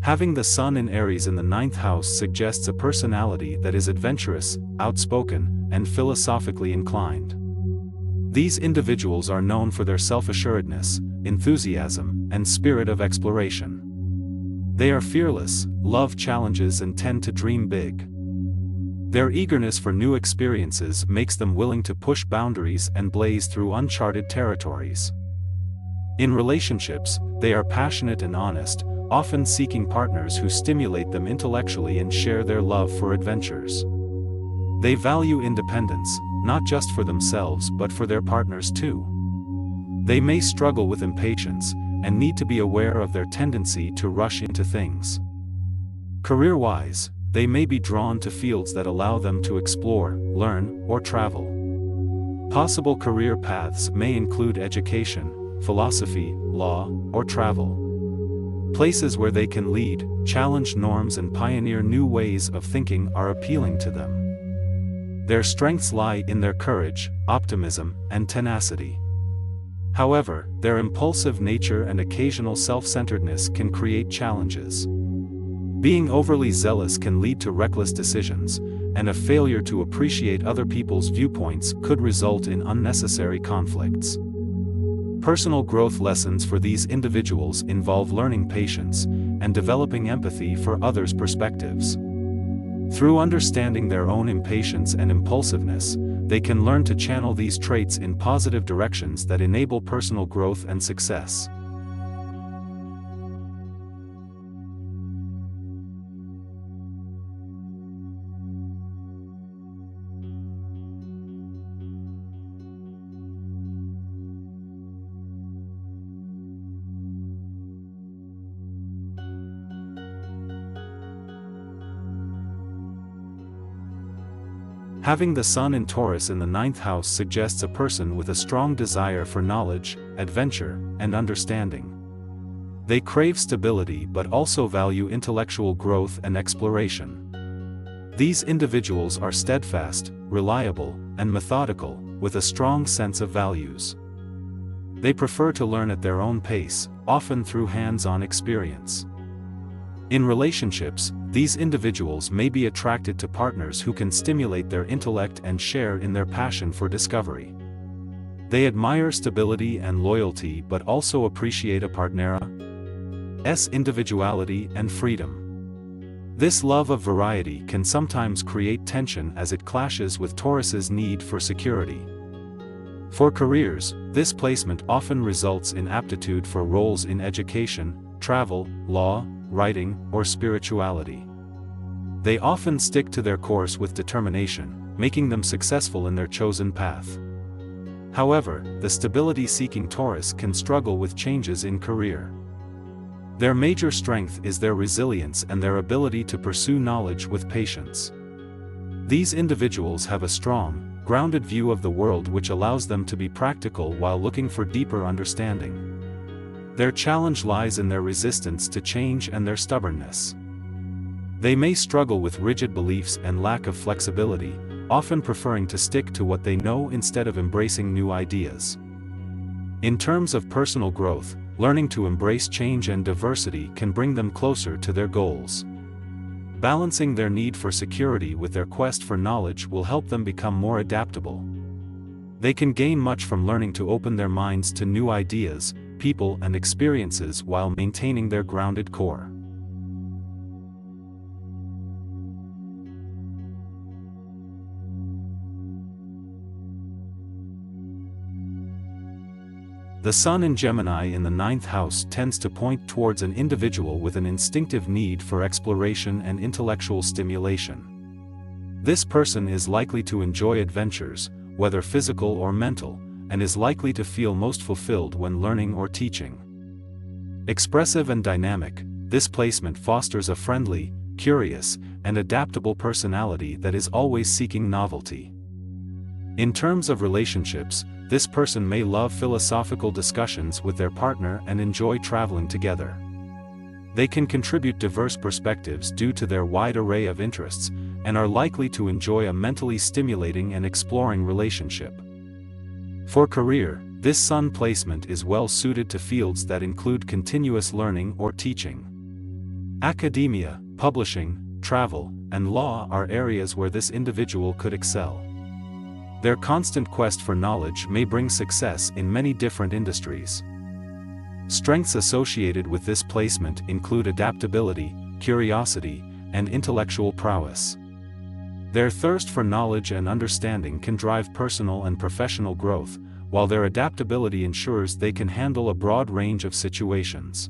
Having the Sun in Aries in the ninth house suggests a personality that is adventurous, outspoken, and philosophically inclined. These individuals are known for their self-assuredness, enthusiasm, and spirit of exploration. They are fearless, love challenges and tend to dream big. Their eagerness for new experiences makes them willing to push boundaries and blaze through uncharted territories. In relationships, they are passionate and honest, often seeking partners who stimulate them intellectually and share their love for adventures. They value independence, not just for themselves but for their partners too. They may struggle with impatience, and need to be aware of their tendency to rush into things. Career-wise, they may be drawn to fields that allow them to explore, learn, or travel. Possible career paths may include education, philosophy, law, or travel. Places where they can lead, challenge norms and pioneer new ways of thinking are appealing to them. Their strengths lie in their courage, optimism, and tenacity. However, their impulsive nature and occasional self-centeredness can create challenges. Being overly zealous can lead to reckless decisions, and a failure to appreciate other people's viewpoints could result in unnecessary conflicts. Personal growth lessons for these individuals involve learning patience and developing empathy for others' perspectives. Through understanding their own impatience and impulsiveness, they can learn to channel these traits in positive directions that enable personal growth and success. Having the Sun in Taurus in the ninth house suggests a person with a strong desire for knowledge, adventure, and understanding. They crave stability but also value intellectual growth and exploration. These individuals are steadfast, reliable, and methodical, with a strong sense of values. They prefer to learn at their own pace, often through hands-on experience. In relationships, these individuals may be attracted to partners who can stimulate their intellect and share in their passion for discovery. They admire stability and loyalty but also appreciate a partner's individuality and freedom. This love of variety can sometimes create tension as it clashes with Taurus's need for security. For careers, this placement often results in aptitude for roles in education, travel, law, writing, or spirituality. They often stick to their course with determination, making them successful in their chosen path. However, the stability-seeking Taurus can struggle with changes in career. Their major strength is their resilience and their ability to pursue knowledge with patience. These individuals have a strong, grounded view of the world which allows them to be practical while looking for deeper understanding. Their challenge lies in their resistance to change and their stubbornness. They may struggle with rigid beliefs and lack of flexibility, often preferring to stick to what they know instead of embracing new ideas. In terms of personal growth, learning to embrace change and diversity can bring them closer to their goals. Balancing their need for security with their quest for knowledge will help them become more adaptable. They can gain much from learning to open their minds to new ideas, people and experiences while maintaining their grounded core. The Sun in Gemini in the ninth house tends to point towards an individual with an instinctive need for exploration and intellectual stimulation. This person is likely to enjoy adventures, whether physical or mental, and is likely to feel most fulfilled when learning or teaching. Expressive and dynamic, this placement fosters a friendly, curious, and adaptable personality that is always seeking novelty. In terms of relationships, this person may love philosophical discussions with their partner and enjoy traveling together. They can contribute diverse perspectives due to their wide array of interests, and are likely to enjoy a mentally stimulating and exploring relationship. For career, this Sun placement is well suited to fields that include continuous learning or teaching. Academia, publishing, travel, and law are areas where this individual could excel. Their constant quest for knowledge may bring success in many different industries. Strengths associated with this placement include adaptability, curiosity, and intellectual prowess. Their thirst for knowledge and understanding can drive personal and professional growth, while their adaptability ensures they can handle a broad range of situations.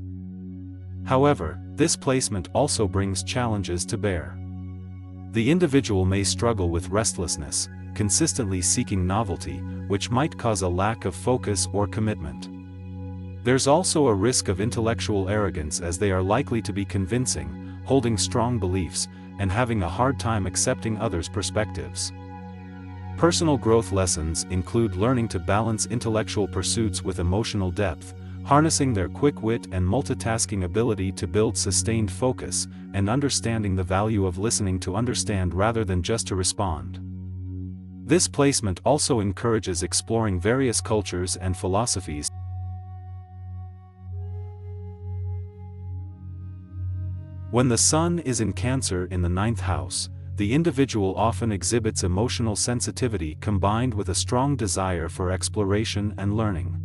However, this placement also brings challenges to bear. The individual may struggle with restlessness, consistently seeking novelty, which might cause a lack of focus or commitment. There's also a risk of intellectual arrogance, as they are likely to be convincing, holding strong beliefs, and having a hard time accepting others' perspectives. Personal growth lessons include learning to balance intellectual pursuits with emotional depth, harnessing their quick wit and multitasking ability to build sustained focus, and understanding the value of listening to understand rather than just to respond. This placement also encourages exploring various cultures and philosophies. When the Sun is in Cancer in the 9th house, the individual often exhibits emotional sensitivity combined with a strong desire for exploration and learning.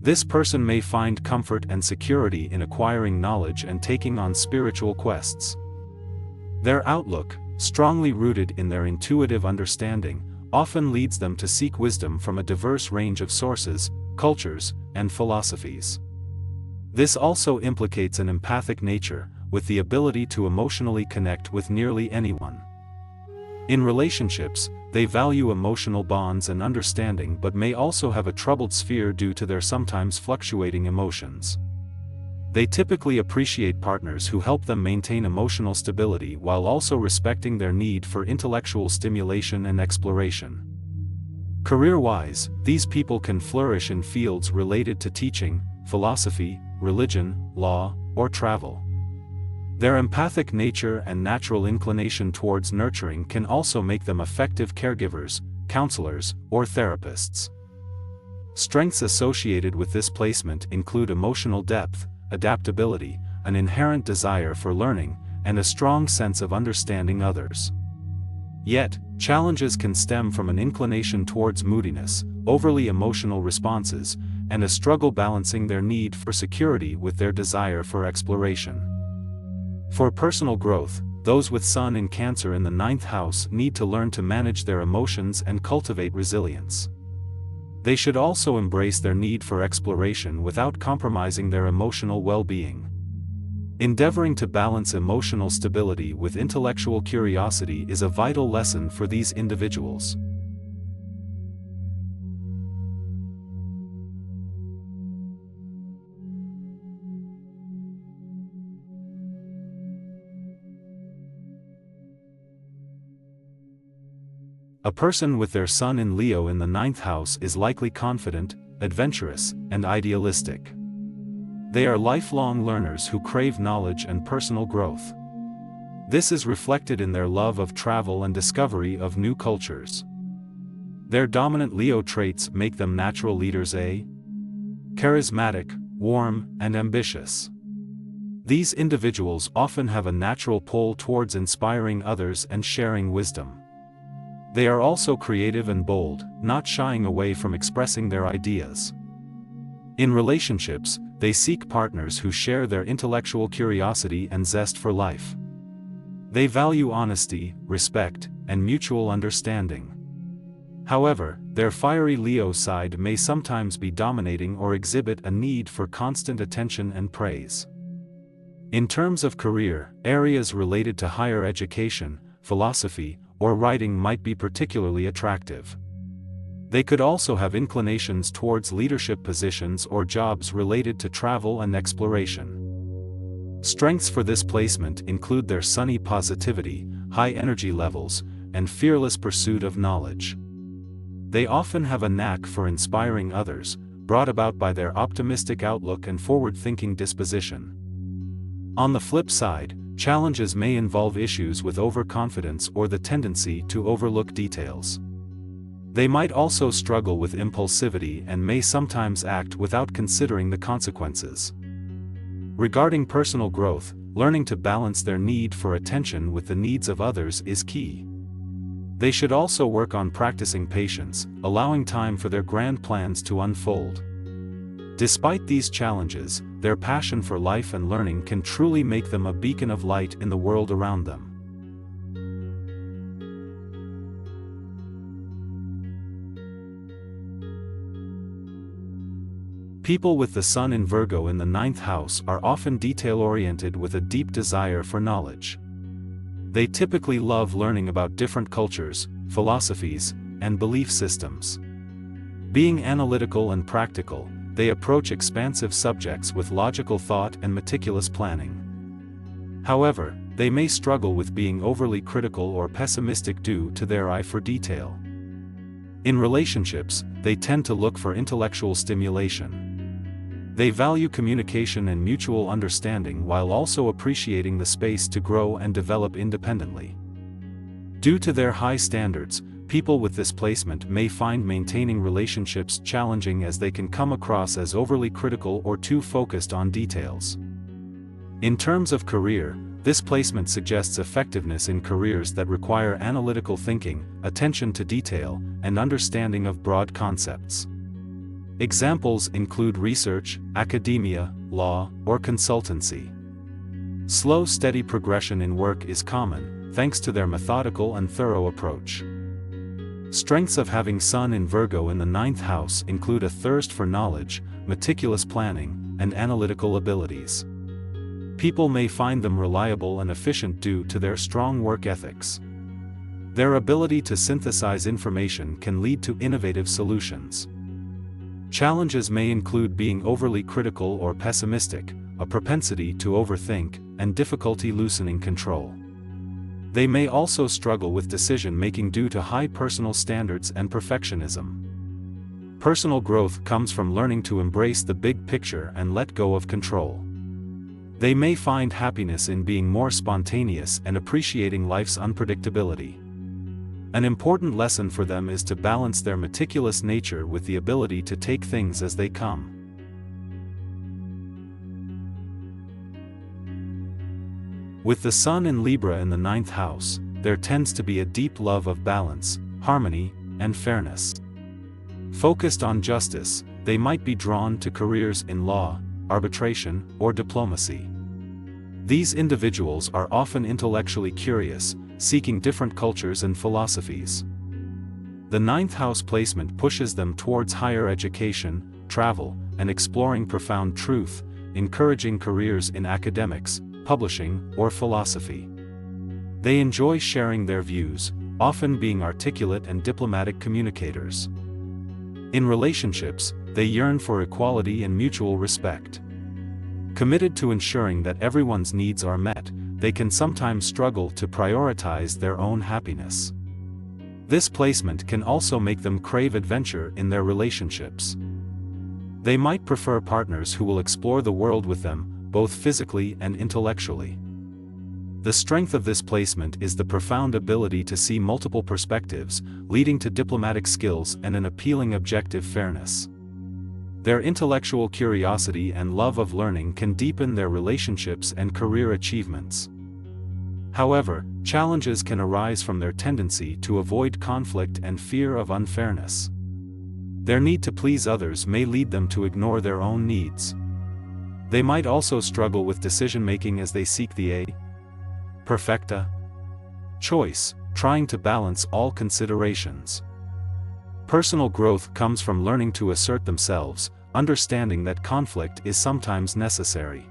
This person may find comfort and security in acquiring knowledge and taking on spiritual quests. Their outlook, strongly rooted in their intuitive understanding, often leads them to seek wisdom from a diverse range of sources, cultures, and philosophies. This also implicates an empathic nature, with the ability to emotionally connect with nearly anyone. In relationships, they value emotional bonds and understanding, but may also have a troubled sphere due to their sometimes fluctuating emotions. They typically appreciate partners who help them maintain emotional stability while also respecting their need for intellectual stimulation and exploration. Career-wise, these people can flourish in fields related to teaching, philosophy, religion, law, or travel. Their empathic nature and natural inclination towards nurturing can also make them effective caregivers, counselors, or therapists. Strengths associated with this placement include emotional depth, adaptability, an inherent desire for learning, and a strong sense of understanding others. Yet, challenges can stem from an inclination towards moodiness, overly emotional responses, and a struggle balancing their need for security with their desire for exploration. For personal growth, those with Sun in Cancer in the 9th house need to learn to manage their emotions and cultivate resilience. They should also embrace their need for exploration without compromising their emotional well-being. Endeavoring to balance emotional stability with intellectual curiosity is a vital lesson for these individuals. A person with their Sun in Leo in the 9th house is likely confident, adventurous, and idealistic. They are lifelong learners who crave knowledge and personal growth. This is reflected in their love of travel and discovery of new cultures. Their dominant Leo traits make them natural leaders: charismatic, warm, and ambitious. These individuals often have a natural pull towards inspiring others and sharing wisdom. They are also creative and bold, not shying away from expressing their ideas. In relationships, they seek partners who share their intellectual curiosity and zest for life. They value honesty, respect, and mutual understanding. However, their fiery Leo side may sometimes be dominating or exhibit a need for constant attention and praise. In terms of career, areas related to higher education, philosophy, or writing might be particularly attractive. They could also have inclinations towards leadership positions or jobs related to travel and exploration. Strengths for this placement include their sunny positivity, high energy levels, and fearless pursuit of knowledge. They often have a knack for inspiring others, brought about by their optimistic outlook and forward-thinking disposition. On the flip side, challenges may involve issues with overconfidence or the tendency to overlook details. They might also struggle with impulsivity and may sometimes act without considering the consequences. Regarding personal growth, learning to balance their need for attention with the needs of others is key. They should also work on practicing patience, allowing time for their grand plans to unfold. Despite these challenges, their passion for life and learning can truly make them a beacon of light in the world around them. People with the Sun in Virgo in the 9th house are often detail-oriented with a deep desire for knowledge. They typically love learning about different cultures, philosophies, and belief systems. Being analytical and practical, they approach expansive subjects with logical thought and meticulous planning. However, they may struggle with being overly critical or pessimistic due to their eye for detail. In relationships, they tend to look for intellectual stimulation. They value communication and mutual understanding while also appreciating the space to grow and develop independently. Due to their high standards, people with this placement may find maintaining relationships challenging as they can come across as overly critical or too focused on details. In terms of career, this placement suggests effectiveness in careers that require analytical thinking, attention to detail, and understanding of broad concepts. Examples include research, academia, law, or consultancy. Slow, steady progression in work is common, thanks to their methodical and thorough approach. Strengths of having Sun in Virgo in the 9th house include a thirst for knowledge, meticulous planning, and analytical abilities. People may find them reliable and efficient due to their strong work ethics. Their ability to synthesize information can lead to innovative solutions. Challenges may include being overly critical or pessimistic, a propensity to overthink, and difficulty loosening control. They may also struggle with decision-making due to high personal standards and perfectionism. Personal growth comes from learning to embrace the big picture and let go of control. They may find happiness in being more spontaneous and appreciating life's unpredictability. An important lesson for them is to balance their meticulous nature with the ability to take things as they come. With the Sun in Libra in the 9th house, there tends to be a deep love of balance, harmony, and fairness. Focused on justice, they might be drawn to careers in law, arbitration, or diplomacy. These individuals are often intellectually curious, seeking different cultures and philosophies. The 9th house placement pushes them towards higher education, travel, and exploring profound truth, encouraging careers in academics, publishing, or philosophy. They enjoy sharing their views, often being articulate and diplomatic communicators. In relationships, they yearn for equality and mutual respect. Committed to ensuring that everyone's needs are met, they can sometimes struggle to prioritize their own happiness. This placement can also make them crave adventure in their relationships. They might prefer partners who will explore the world with them, both physically and intellectually. The strength of this placement is the profound ability to see multiple perspectives, leading to diplomatic skills and an appealing objective fairness. Their intellectual curiosity and love of learning can deepen their relationships and career achievements. However, challenges can arise from their tendency to avoid conflict and fear of unfairness. Their need to please others may lead them to ignore their own needs. They might also struggle with decision-making as they seek the perfecta choice, trying to balance all considerations. Personal growth comes from learning to assert themselves, understanding that conflict is sometimes necessary.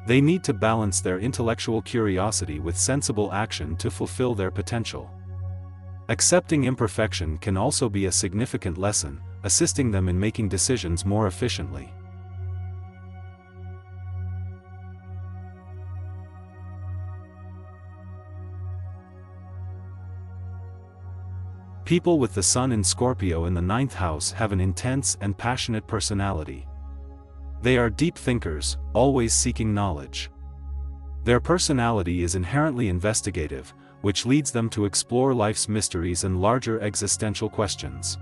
They need to balance their intellectual curiosity with sensible action to fulfill their potential. Accepting imperfection can also be a significant lesson, assisting them in making decisions more efficiently. People with the Sun in Scorpio in the 9th house have an intense and passionate personality. They are deep thinkers, always seeking knowledge. Their personality is inherently investigative, which leads them to explore life's mysteries and larger existential questions.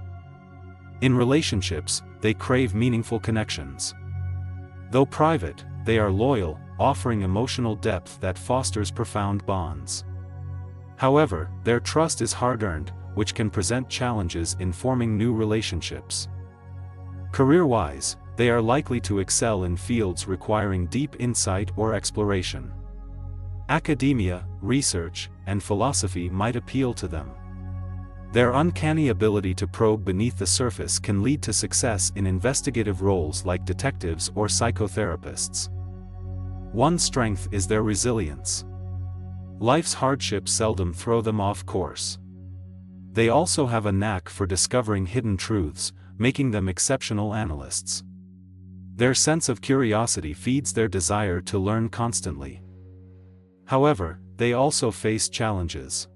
In relationships, they crave meaningful connections. Though private, they are loyal, offering emotional depth that fosters profound bonds. However, their trust is hard-earned, which can present challenges in forming new relationships. Career-wise, they are likely to excel in fields requiring deep insight or exploration. Academia, research, and philosophy might appeal to them. Their uncanny ability to probe beneath the surface can lead to success in investigative roles like detectives or psychotherapists. One strength is their resilience. Life's hardships seldom throw them off course. They also have a knack for discovering hidden truths, making them exceptional analysts. Their sense of curiosity feeds their desire to learn constantly. However, they also face challenges.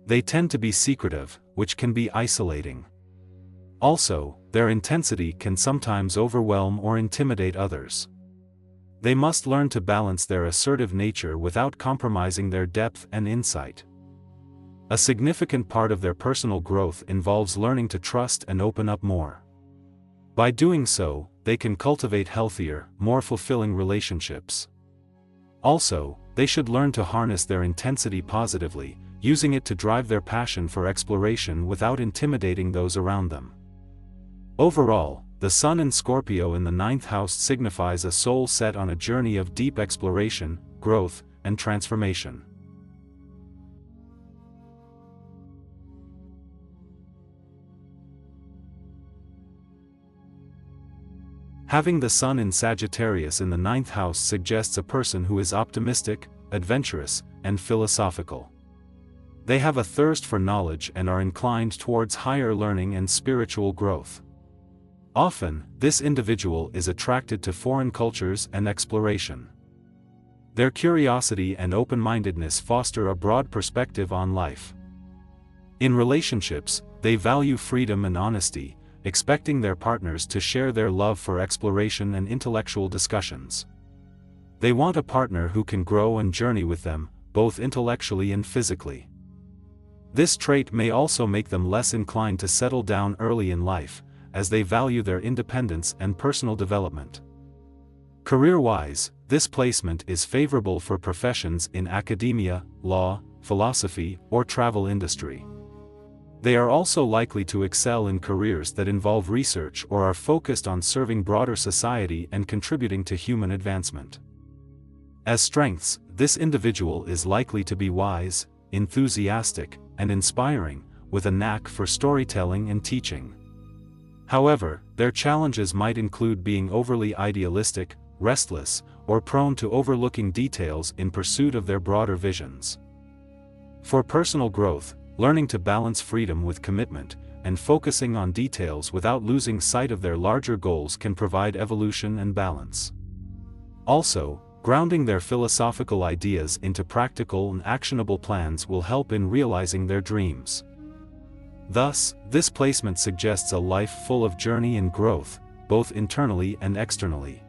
They tend to be secretive, which can be isolating. Also, their intensity can sometimes overwhelm or intimidate others. They must learn to balance their assertive nature without compromising their depth and insight. A significant part of their personal growth involves learning to trust and open up more. By doing so, they can cultivate healthier, more fulfilling relationships. Also, they should learn to harness their intensity positively, using it to drive their passion for exploration without intimidating those around them. Overall, the Sun in Scorpio in the 9th house signifies a soul set on a journey of deep exploration, growth, and transformation. Having the Sun in Sagittarius in the 9th house suggests a person who is optimistic, adventurous, and philosophical. They have a thirst for knowledge and are inclined towards higher learning and spiritual growth. Often, this individual is attracted to foreign cultures and exploration. Their curiosity and open-mindedness foster a broad perspective on life. In relationships, they value freedom and honesty, expecting their partners to share their love for exploration and intellectual discussions. They want a partner who can grow and journey with them, both intellectually and physically. This trait may also make them less inclined to settle down early in life, as they value their independence and personal development. Career-wise, this placement is favorable for professions in academia, law, philosophy, or travel industry. They are also likely to excel in careers that involve research or are focused on serving broader society and contributing to human advancement. As strengths, this individual is likely to be wise, enthusiastic, and inspiring, with a knack for storytelling and teaching. However, their challenges might include being overly idealistic, restless, or prone to overlooking details in pursuit of their broader visions. For personal growth, learning to balance freedom with commitment, and focusing on details without losing sight of their larger goals can provide evolution and balance. Also, grounding their philosophical ideas into practical and actionable plans will help in realizing their dreams. Thus, this placement suggests a life full of journey and growth, both internally and externally.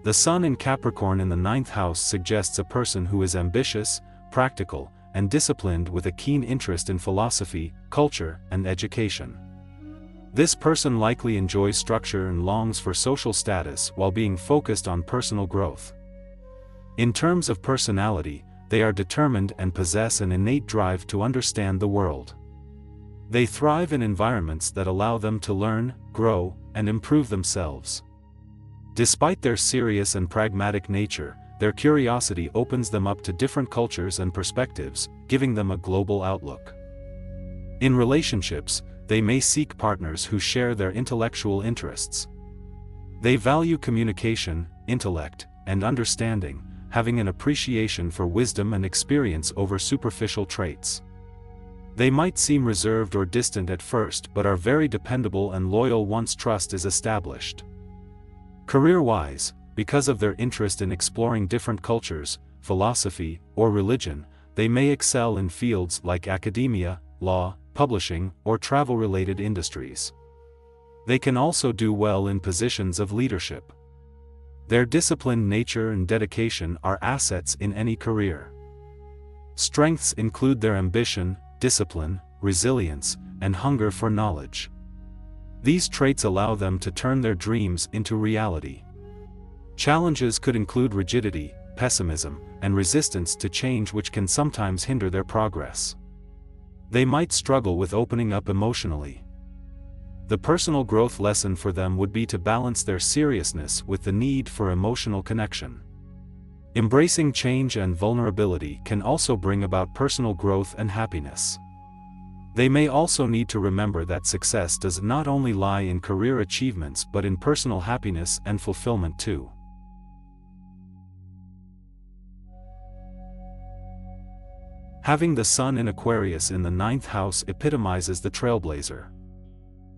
The Sun in Capricorn in the 9th house suggests a person who is ambitious, practical, and disciplined with a keen interest in philosophy, culture, and education. This person likely enjoys structure and longs for social status while being focused on personal growth. In terms of personality, they are determined and possess an innate drive to understand the world. They thrive in environments that allow them to learn, grow, and improve themselves. Despite their serious and pragmatic nature, their curiosity opens them up to different cultures and perspectives, giving them a global outlook. In relationships, they may seek partners who share their intellectual interests. They value communication, intellect, and understanding, having an appreciation for wisdom and experience over superficial traits. They might seem reserved or distant at first but are very dependable and loyal once trust is established. Career-wise, because of their interest in exploring different cultures, philosophy, or religion, they may excel in fields like academia, law, publishing, or travel-related industries. They can also do well in positions of leadership. Their disciplined nature and dedication are assets in any career. Strengths include their ambition, discipline, resilience, and hunger for knowledge. These traits allow them to turn their dreams into reality. Challenges could include rigidity, pessimism, and resistance to change, which can sometimes hinder their progress. They might struggle with opening up emotionally. The personal growth lesson for them would be to balance their seriousness with the need for emotional connection. Embracing change and vulnerability can also bring about personal growth and happiness. They may also need to remember that success does not only lie in career achievements but in personal happiness and fulfillment too. Having the Sun in Aquarius in the 9th house epitomizes the trailblazer.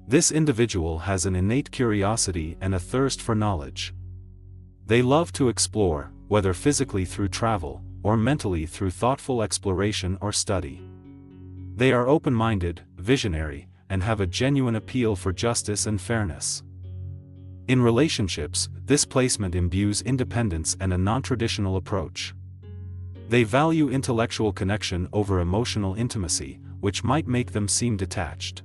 This individual has an innate curiosity and a thirst for knowledge. They love to explore, whether physically through travel, or mentally through thoughtful exploration or study. They are open-minded, visionary, and have a genuine appeal for justice and fairness. In relationships, this placement imbues independence and a non-traditional approach. They value intellectual connection over emotional intimacy, which might make them seem detached.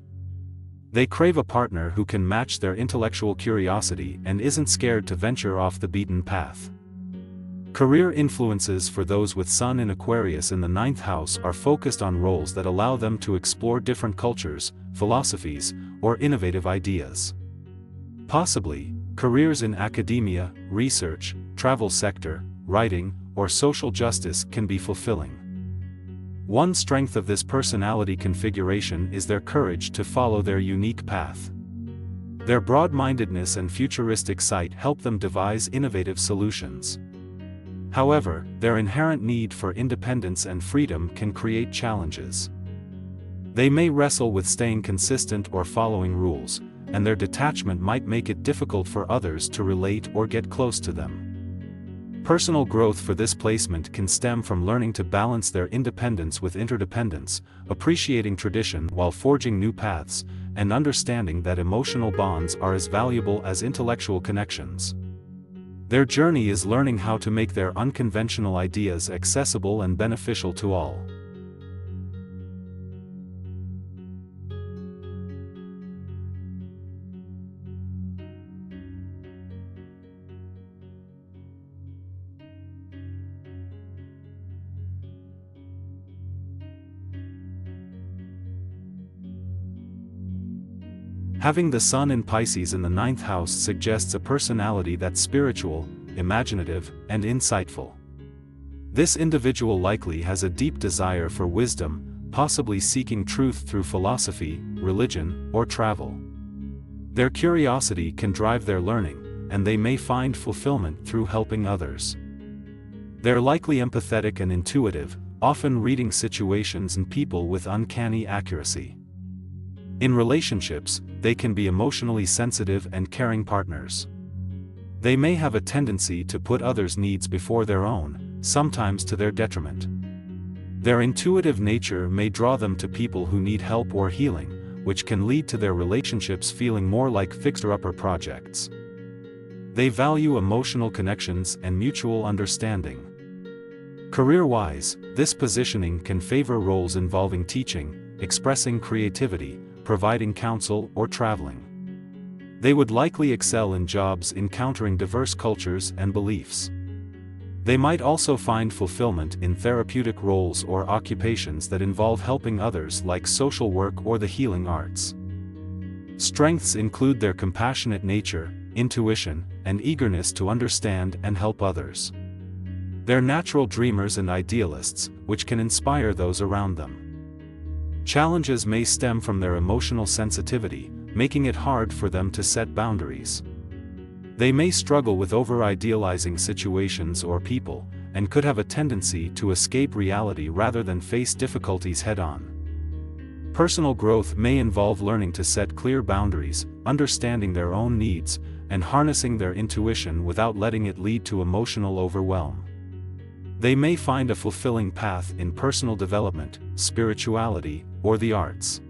They crave a partner who can match their intellectual curiosity and isn't scared to venture off the beaten path. Career influences for those with Sun in Aquarius in the 9th house are focused on roles that allow them to explore different cultures, philosophies, or innovative ideas. Possibly, careers in academia, research, travel sector, writing, or social justice can be fulfilling. One strength of this personality configuration is their courage to follow their unique path. Their broad-mindedness and futuristic sight help them devise innovative solutions. However, their inherent need for independence and freedom can create challenges. They may wrestle with staying consistent or following rules, and their detachment might make it difficult for others to relate or get close to them. Personal growth for this placement can stem from learning to balance their independence with interdependence, appreciating tradition while forging new paths, and understanding that emotional bonds are as valuable as intellectual connections. Their journey is learning how to make their unconventional ideas accessible and beneficial to all. Having the Sun in Pisces in the 9th house suggests a personality that's spiritual, imaginative, and insightful. This individual likely has a deep desire for wisdom, possibly seeking truth through philosophy, religion, or travel. Their curiosity can drive their learning, and they may find fulfillment through helping others. They're likely empathetic and intuitive, often reading situations and people with uncanny accuracy. In relationships, they can be emotionally sensitive and caring partners. They may have a tendency to put others' needs before their own, sometimes to their detriment. Their intuitive nature may draw them to people who need help or healing, which can lead to their relationships feeling more like fixer-upper projects. They value emotional connections and mutual understanding. Career-wise, this positioning can favor roles involving teaching, expressing creativity, providing counsel, or traveling. They would likely excel in jobs encountering diverse cultures and beliefs. They might also find fulfillment in therapeutic roles or occupations that involve helping others, like social work or the healing arts. Strengths include their compassionate nature, intuition, and eagerness to understand and help others. They're natural dreamers and idealists, which can inspire those around them. Challenges may stem from their emotional sensitivity, making it hard for them to set boundaries. They may struggle with over-idealizing situations or people, and could have a tendency to escape reality rather than face difficulties head-on. Personal growth may involve learning to set clear boundaries, understanding their own needs, and harnessing their intuition without letting it lead to emotional overwhelm. They may find a fulfilling path in personal development, spirituality, or the arts.